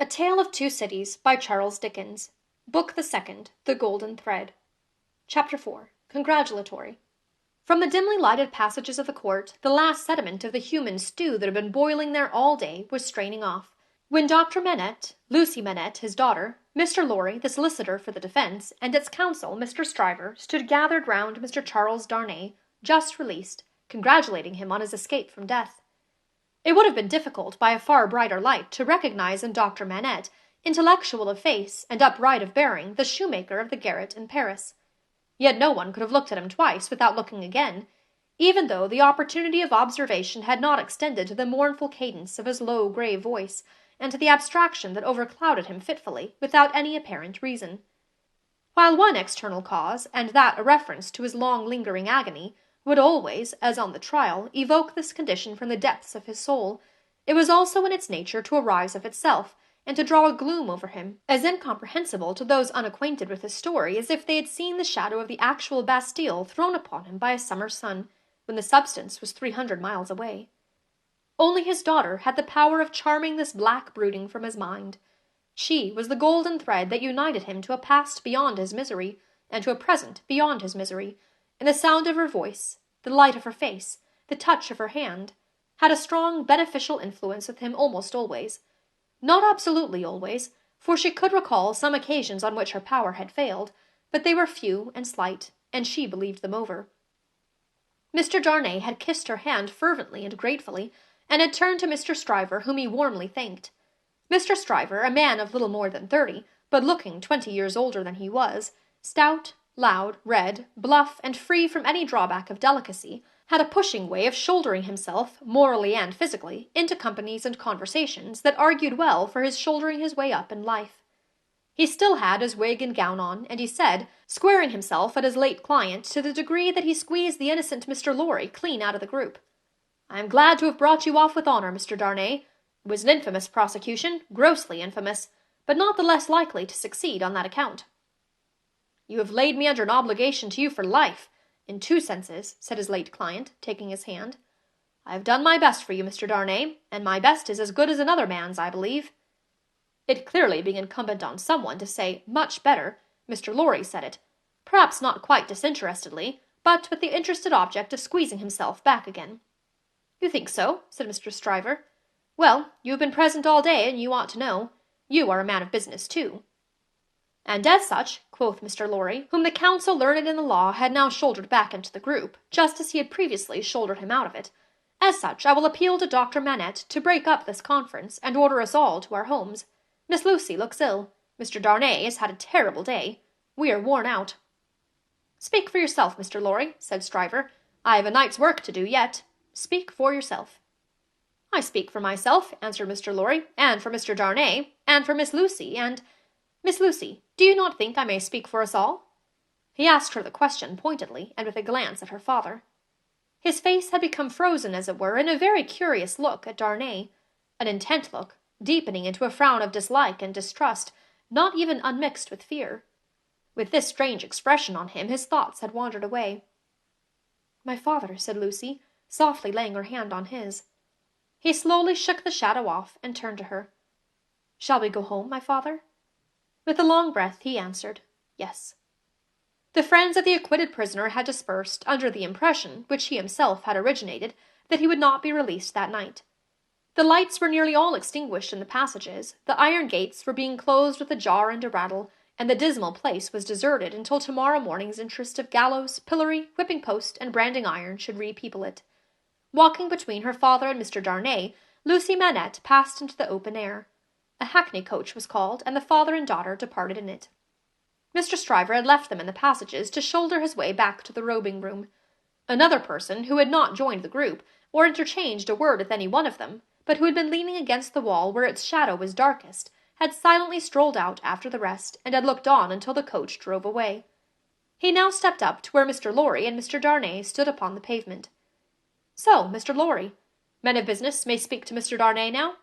A Tale of Two Cities by Charles Dickens. Book the Second, The Golden Thread. Chapter 4. Congratulatory. From the dimly lighted passages of the court, the last sediment of the human stew that had been boiling there all day was straining off, when Dr. Manette, Lucy Manette, his daughter, Mr. Lorry, the solicitor for the defence, and its counsel, Mr. Stryver, stood gathered round Mr. Charles Darnay, just released, congratulating him on his escape from death. It would have been difficult, by a far brighter light, to recognize in Dr. Manette, intellectual of face and upright of bearing, the shoemaker of the garret in Paris. Yet no one could have looked at him twice without looking again, even though the opportunity of observation had not extended to the mournful cadence of his low, grave voice, and to the abstraction that overclouded him fitfully, without any apparent reason. While one external cause, and that a reference to his long-lingering agony, would always, as on the trial, evoke this condition from the depths of his soul, it was also in its nature to arise of itself, and to draw a gloom over him, as incomprehensible to those unacquainted with his story as if they had seen the shadow of the actual Bastille thrown upon him by a summer sun, when the substance was 300 miles away. Only his daughter had the power of charming this black brooding from his mind. She was the golden thread that united him to a past beyond his misery, and to a present beyond his misery, and the sound of her voice, the light of her face, the touch of her hand, had a strong beneficial influence with him almost always. Not absolutely always, for she could recall some occasions on which her power had failed, but they were few and slight, and she believed them over. Mr. Darnay had kissed her hand fervently and gratefully, and had turned to Mr. Stryver, whom he warmly thanked. Mr. Stryver, a man of little more than 30, but looking 20 years older than he was, stout, loud, red, bluff, and free from any drawback of delicacy, had a pushing way of shouldering himself, morally and physically, into companies and conversations that argued well for his shouldering his way up in life. He still had his wig and gown on, and he said, squaring himself at his late client to the degree that he squeezed the innocent Mr. Lorry clean out of the group, "I am glad to have brought you off with honour, Mr. Darnay. It was an infamous prosecution, grossly infamous, but not the less likely to succeed on that account." "You have laid me under an obligation to you for life, in two senses," said his late client, taking his hand. "I have done my best for you, Mr. Darnay, and my best is as good as another man's, I believe." It clearly being incumbent on someone to say "much better," Mr. Lorry said it, perhaps not quite disinterestedly, but with the interested object of squeezing himself back again. "You think so?" said Mr. Stryver. "Well, you have been present all day, and you ought to know. You are a man of business, too." "And as such," quoth Mr. Lorry, whom the counsel learned in the law had now shouldered back into the group, just as he had previously shouldered him out of it, "as such I will appeal to Dr. Manette to break up this conference, and order us all to our homes. Miss Lucy looks ill. Mr. Darnay has had a terrible day. We are worn out." "Speak for yourself, Mr. Lorry," said Stryver. "I have a night's work to do yet. Speak for yourself." "I speak for myself," answered Mr. Lorry, "and for Mr. Darnay, and for Miss Lucy, and— Miss Lucy, do you not think I may speak for us all?" He asked her the question pointedly, and with a glance at her father. His face had become frozen, as it were, in a very curious look at Darnay, an intent look, deepening into a frown of dislike and distrust, not even unmixed with fear. With this strange expression on him, his thoughts had wandered away. "My father," said Lucy, softly laying her hand on his. He slowly shook the shadow off, and turned to her. "Shall we go home, my father?" With a long breath he answered, "Yes." The friends of the acquitted prisoner had dispersed, under the impression, which he himself had originated, that he would not be released that night. The lights were nearly all extinguished in the passages, the iron gates were being closed with a jar and a rattle, and the dismal place was deserted until tomorrow morning's interest of gallows, pillory, whipping post, and branding iron should repeople it. Walking between her father and Mr. Darnay, Lucy Manette passed into the open air. A hackney coach was called, and the father and daughter departed in it. Mr. Stryver had left them in the passages to shoulder his way back to the robing room. Another person, who had not joined the group, or interchanged a word with any one of them, but who had been leaning against the wall where its shadow was darkest, had silently strolled out after the rest, and had looked on until the coach drove away. He now stepped up to where Mr. Lorry and Mr. Darnay stood upon the pavement. "So, Mr. Lorry, men of business may speak to Mr. Darnay now?"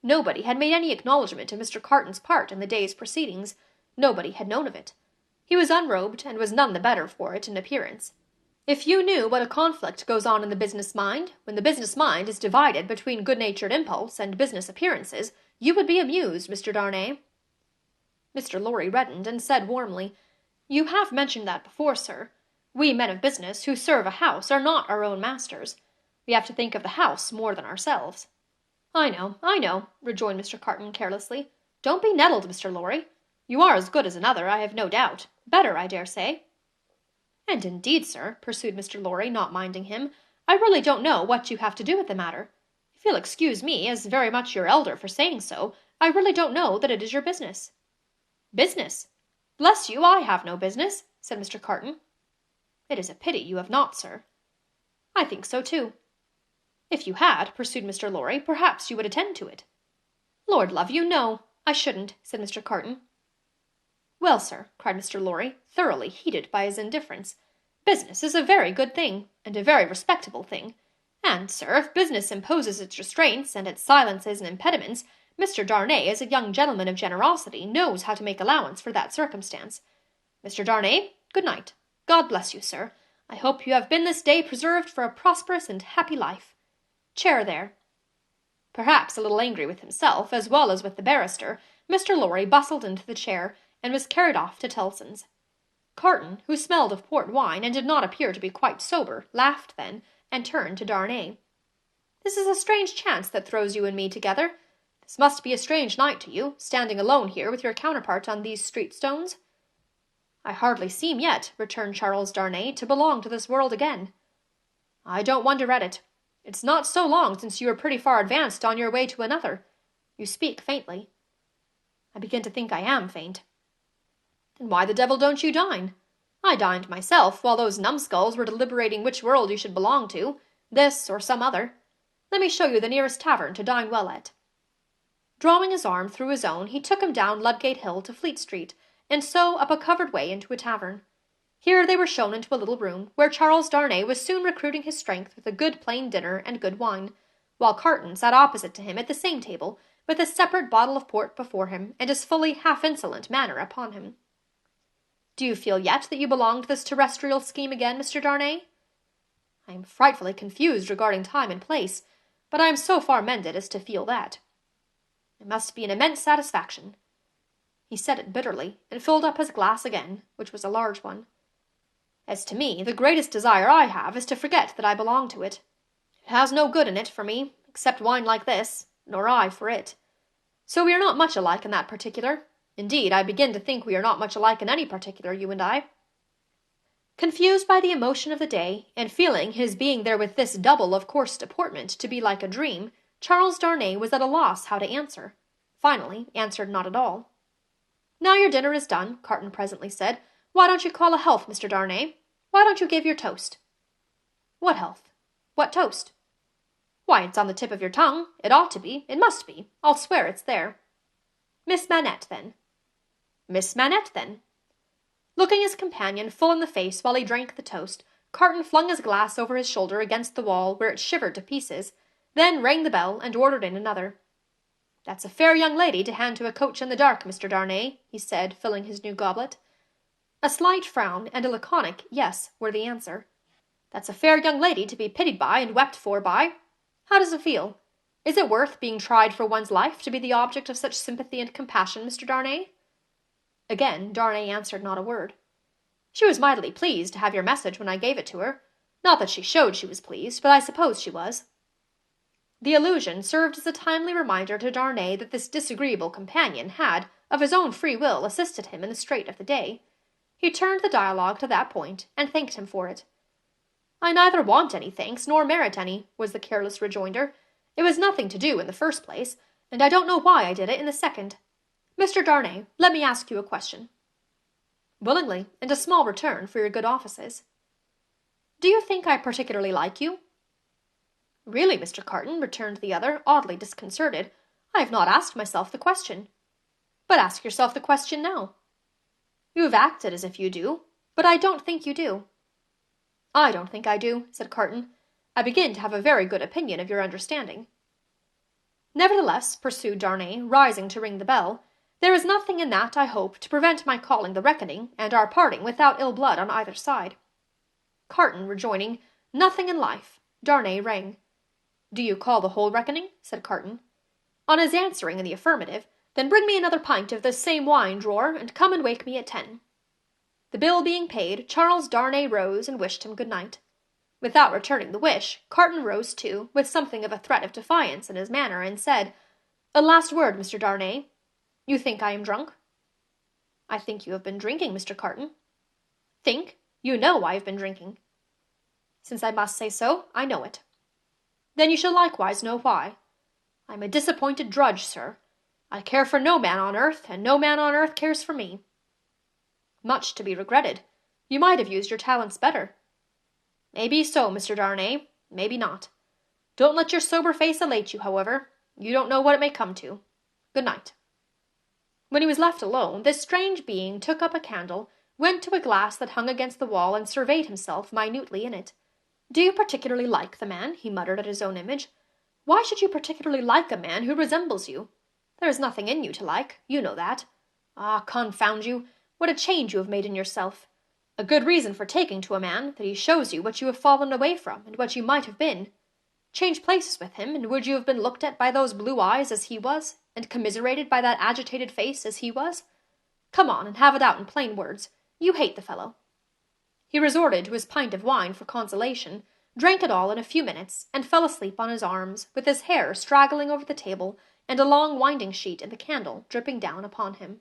Nobody had made any acknowledgment of Mr. Carton's part in the day's proceedings. Nobody had known of it. He was unrobed, and was none the better for it in appearance. If you knew what a conflict goes on in the business mind, when the business mind is divided between good-natured impulse and business appearances, You would be amused, Mr. Darnay." Mr. Lorry reddened, and said warmly, "You have mentioned that before, sir. We men of business who serve a house are not our own masters. We have to think of the house more than ourselves." "I know," rejoined Mr. Carton carelessly. "Don't be nettled, Mr. Lorry. You are as good as another, I have no doubt. Better, I dare say." "And indeed, sir," pursued Mr. Lorry, not minding him, "I really don't know what you have to do with the matter. If you'll excuse me, as very much your elder, for saying so, I really don't know that it is your business." "Business! Bless you, I have no business," said Mr. Carton. "It is a pity you have not, sir." "I think so too." "If you had," pursued Mr. Lorry, "perhaps you would attend to it." "Lord love you, no, I shouldn't," said Mr. Carton. "Well, sir," cried Mr. Lorry, thoroughly heated by his indifference, "business is a very good thing, and a very respectable thing. And, sir, if business imposes its restraints, and its silences and impediments, Mr. Darnay, as a young gentleman of generosity, knows how to make allowance for that circumstance. Mr. Darnay, good night. God bless you, sir. I hope you have been this day preserved for a prosperous and happy life. Chair there." Perhaps a little angry with himself, as well as with the barrister, Mr. Lorry bustled into the chair, and was carried off to Tellson's. Carton, who smelled of port wine, and did not appear to be quite sober, laughed then, and turned to Darnay. "This is a strange chance that throws you and me together. This must be a strange night to you, standing alone here with your counterpart on these street stones." "I hardly seem yet," returned Charles Darnay, "to belong to this world again." "I don't wonder at it. It's not so long since you were pretty far advanced on your way to another. You speak faintly." "I begin to think I am faint." "Then why the devil don't you dine? I dined myself, while those numbskulls were deliberating which world you should belong to, this or some other. Let me show you the nearest tavern to dine well at." Drawing his arm through his own, he took him down Ludgate Hill to Fleet Street, and so up a covered way into a tavern. Here they were shown into a little room, where Charles Darnay was soon recruiting his strength with a good plain dinner and good wine, while Carton sat opposite to him at the same table, with a separate bottle of port before him, and his fully half-insolent manner upon him. "Do you feel yet that you belong to this terrestrial scheme again, Mr. Darnay?" "I am frightfully confused regarding time and place, but I am so far mended as to feel that." "It must be an immense satisfaction." He said it bitterly, and filled up his glass again, which was a large one. "As to me, the greatest desire I have is to forget that I belong to it. It has no good in it for me, except wine like this, nor I for it. So we are not much alike in that particular. Indeed, I begin to think we are not much alike in any particular, you and I." Confused by the emotion of the day, and feeling his being there with this double of coarse deportment to be like a dream, Charles Darnay was at a loss how to answer. Finally, answered not at all. "Now your dinner is done," Carton presently said, "why don't you call a health, Mr. Darnay? Why don't you give your toast?" "What health? What toast?" "Why, it's on the tip of your tongue. It ought to be. It must be. I'll swear it's there." "Miss Manette, then." "Miss Manette, then." Looking his companion full in the face while he drank the toast, Carton flung his glass over his shoulder against the wall, where it shivered to pieces, then rang the bell and ordered in another. "That's a fair young lady to hand to a coach in the dark, Mr. Darnay," he said, filling his new goblet. A slight frown and a laconic "yes" were the answer. "That's a fair young lady to be pitied by and wept for by. How does it feel? Is it worth being tried for one's life to be the object of such sympathy and compassion, Mr. Darnay?" Again Darnay answered not a word. "She was mightily pleased to have your message when I gave it to her. Not that she showed she was pleased, but I suppose she was." The allusion served as a timely reminder to Darnay that this disagreeable companion had, of his own free will, assisted him in the strait of the day. He turned the dialogue to that point, and thanked him for it. "I neither want any thanks nor merit any," was the careless rejoinder. "It was nothing to do in the first place, and I don't know why I did it in the second. Mr. Darnay, let me ask you a question." "Willingly, and a small return for your good offices." "Do you think I particularly like you?" "Really, Mr. Carton," returned the other, oddly disconcerted, "I have not asked myself the question." "But ask yourself the question now." "You have acted as if you do, but I don't think you do." "I don't think I do," said Carton. "I begin to have a very good opinion of your understanding." "Nevertheless," pursued Darnay, rising to ring the bell, "there is nothing in that, I hope, to prevent my calling the reckoning, and our parting without ill blood on either side." Carton rejoining, "Nothing in life," Darnay rang. "Do you call the whole reckoning?" said Carton. On his answering in the affirmative, then bring me another pint of this same wine, drawer, and come and wake me at 10. The bill being paid, Charles Darnay rose and wished him good night. Without returning the wish, Carton rose too, with something of a threat of defiance in his manner, and said, "A last word, Mr. Darnay. You think I am drunk?" "I think you have been drinking, Mr. Carton." "Think? You know I have been drinking." "Since I must say so, I know it." "Then you shall likewise know why. I am a disappointed drudge, sir. I care for no man on earth, and no man on earth cares for me." "Much to be regretted. You might have used your talents better." "May be so, Mr. Darnay, maybe not. Don't let your sober face elate you, however. You don't know what it may come to. Good night." When he was left alone, this strange being took up a candle, went to a glass that hung against the wall, and surveyed himself minutely in it. "Do you particularly like the man?" he muttered at his own image. "Why should you particularly like a man who resembles you? There is nothing in you to like, you know that. Ah, confound you, what a change you have made in yourself! A good reason for taking to a man, that he shows you what you have fallen away from, and what you might have been. Change places with him, and would you have been looked at by those blue eyes as he was, and commiserated by that agitated face as he was? Come on, and have it out in plain words. You hate the fellow." He resorted to his pint of wine for consolation, drank it all in a few minutes, and fell asleep on his arms, with his hair straggling over the table, and a long winding sheet in the candle dripping down upon him.